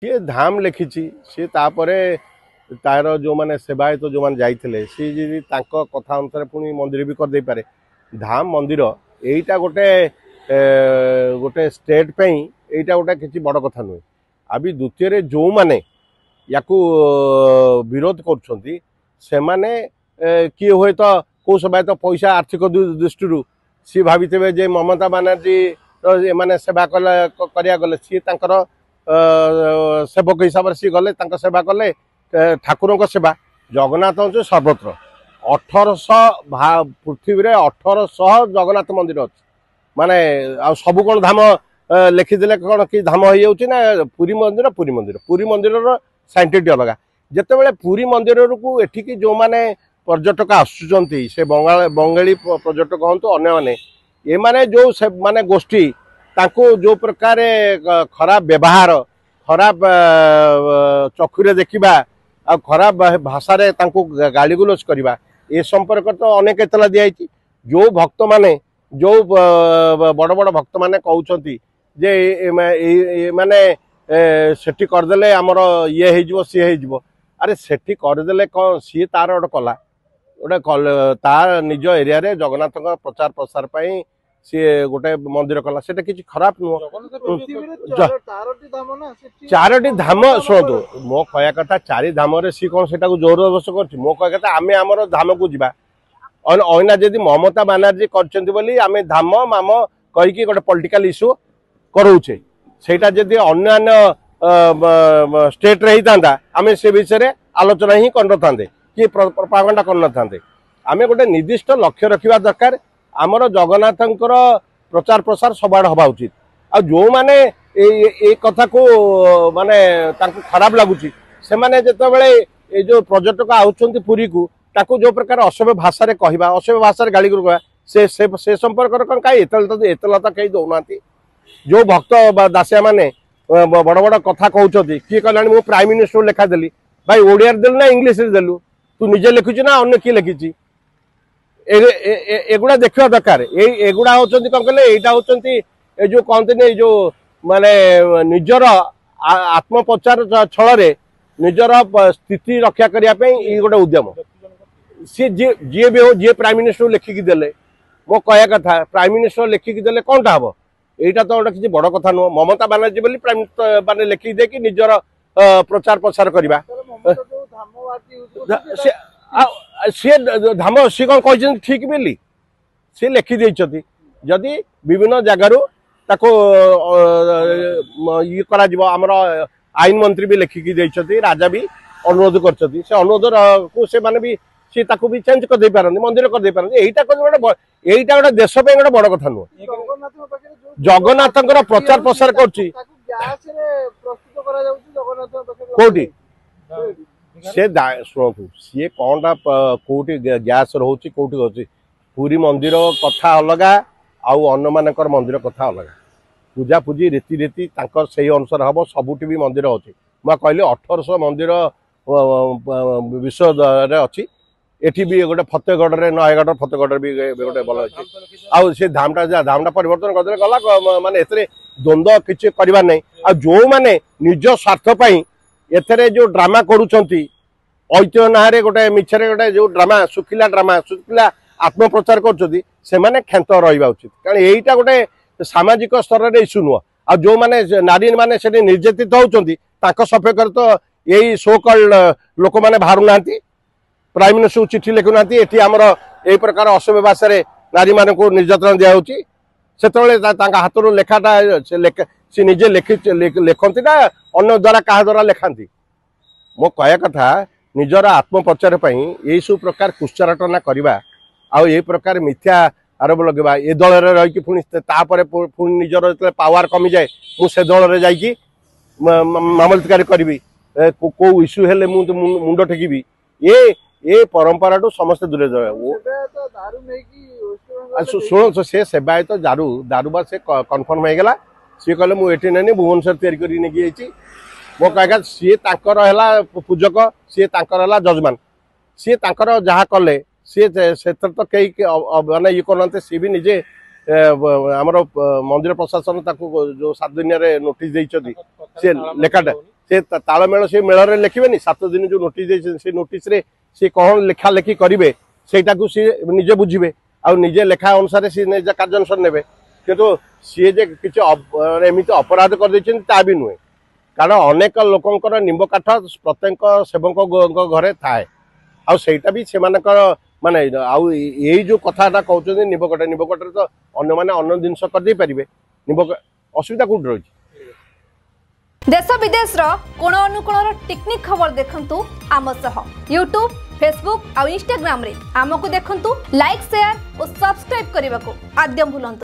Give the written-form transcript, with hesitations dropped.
सी धाम लिखी सी तार जो मैंने सेवायत जो मैंने जाइए सी जी कथा अनुसार पुणी मंदिर भी करदे पारे धाम मंदिर यहीटा गोटे गोटे स्टेट पे यहीटा गोटे किसी बड़ कथा नुहे अभी द्वितीय जो मैंने या विरोध कर किए हुए तो कौ समय तो पैसा आर्थिक दृष्टि सी भावी जे ममता बनर्जी मैंने सेवा करा गले सी सेवक हिसाब से गले सेवा कले ठाकुर सेवा जगन्नाथ हूँ सर्वत्र 1800 पृथ्वी 1800 जगन्नाथ मंदिर अच्छे माने सब कौन धाम लिखिदे कौन कि धाम हो जाऊँ पुरी मंदिर साइंटिफिक अलग जिते पुरी मंदिर को एठिकी जो माने पर्यटक आसुंच से बंगाली पर्यटक हूँ अन्य मैंने जो माने गोष्ठी जो प्रकार खराब व्यवहार खराब चक्षुरे देखा आ खराब भाषा गाली गुलज करवा ए संपर्क तो अनेक एतला दिखाई जो भक्त माने जो बड़ बड़ भक्त माने कहते जे माने सेठी करदे आमर ये हो सी हो अरे सेठी करदे कौन सी तार गोटे कला गोटे तार निज एरिया रे जगन्नाथ प्रचार प्रसार पाई सी गोटे मंदिर कला से किसी खराब नुह चारोटी धाम शुणु मो कह कथा 4 धाम सी कौन से जोर जबरदस्त कर मो कह कथा आम आमर धाम को जीवा अना जदि ममता बानार्जी कर धाम माम कहीकि गोटे पॉलिटिकल इश्यू करोचे सेटा जदि अन्य स्टेट रे होता आम से विषय आलोचना ही कर कि प्रोपागेंडा कर आम गोटे निर्दिष्ट लक्ष्य रखा दरकार आमर जगन्नाथंकर प्रचार प्रसार सबआड़ हवा उचित आ जो माने ए कथा को माने खराब लगुच से माने जितेबाला ये जो पर्यटक आउछंती पुरी को ताकू जो प्रकार असभ्य भाषा कहवा असभ्य भाषा गाड़ी कहवा से संपर्क कौन कहीं एतलता कहीं दौना जो भक्त दासिया माने बड़ बड़ कथा कहते किए कहला मु प्राइम मिनिस्टर लेखा देली भाई ओडिया देलु ना इंग्लीश देलु तू निजे लिखुच ना अन्य किए लिखी एगुड़ा देखा दरकार एगुड़ा होचंती कौन कहले एटा होचंती ए जो कहते जो माने निजर आत्मप्रचार छल निजर स्थिति रक्षा करने ये गोटे उद्यम सी जी भी हो जी प्राइम मिनिस्टर लिखिकी देले मो कह कथा प्राइम मिनिस्टर लिखिकी देले कौनटा हम यहाँ तो गोटे किसी बड़ कथा नुह ममता बानार्जी बोली प्राइम मिनिस्टर माने लिखिकी देकी निजर प्रचार प्रसार करवा सी धाम सी कौन कह ठीक मिली सी लिखि जदि विभिन्न जगार ये आमर आईन मंत्री भी लिखिकी राजा भी अनुरोध कर अनुरोध को से माने भी सी ताकू भी चेंज कर दे पारंती मंदिर कर दे पारंती एटा गोटे देश पे गोटे बड़ कथा नुह जगन्नाथंकर प्रचार प्रसार करची कोठी से शुणु सी कौनटा कौटी गैस रोचे कौटी अच्छी पुरी मंदिर कथा अलग आउ अन्य मानकर मंदिर कथा अलग पूजा पूजी रीति से अनुसार हम सबुठी भी मंदिर अच्छी मैं कहली 1800 मंदिर विश्व अच्छी एटी भी गोटे फतेहगढ़ रे नयगढ़ फतेहगढ़ भी गोटे भल अच्छी आउ से धामटा परिवर्तन करदे गला माने एतरे द्वंद्व किछि करबा नै आ जो माने निज स्वार्थ पई एथरे जो ड्रामा करूछंती ऐतिह्य ना गोटे मिछरे गोटे जो ड्रामा सुखिला आत्मप्रचार कर खेत रहा उचित कारण यहीटा गोटे सामाजिक स्तर में इश्यू नुह आ जो माने नारी माने से निर्यातित होती सपेक्ष तो यही सो कल्ड लोक मैंने बाहर ना प्राइम मिनिस्टर को चिठी लिखुना ये आमर यही प्रकार असभ्य भाषा नारी मान को निर्यातन दिखाई से हाथ लेखाटा सी निजे लिखती ना अन्न द्वारा क्या द्वारा लिखाती मो कह कथा निजर आत्मप्रचार यही सब प्रकार कुचारटना करवा आउ ये प्रकार मिथ्या आरोप लगेगा ए दल रही पुणी निजर जो पावर कमी जाए मुझे दल में जा मामलतकारी करी कौ इश्यू हेले मुंड टेकिबी ये परंपरा टू समस्ते दूरे शुण से सेवायत दारुबा से कन्फर्म होगा सी कहले मुझे नहीं भुवनेश्वर या मो कह सी पूजक सी जजमान सी जहाँ कले सी से तो कई माने ये करना सी भी निजे आमर मंदिर प्रशासन जो 7 दिन नोटिस देती सी लेखाटा से तालमेल से मेल रे लिखिबेनी 7 दिन जो नोटिस दे से नोटिस रे से कौन लेखा लेखी करेंगे सेटा को सी निजे बुझे आ निजे लेखा अनुसार सी निजे कार्यानुष्ठान नेबे किंतु सी जे किछि एमिति अपराध कर देछन ता भी नुहे कारण अनेक लोकंकर निंब काठ प्रत्येक सेवक घरे थाए आ सेटा भी से माने आउ यही जो कथाटा कहते निंबकट तो अन्य माने अन्य जिनस कर दे पारिबे निंब असुविधा कोड रही देश विदेश कोण अनुकोण टेक्निक खबर देखंतु आम सह यूट्यूब फेसबुक और इंस्टाग्राम रे आमको देखंतु लाइक शेयर और सब्सक्राइब करने को आद्यम भूलंतु।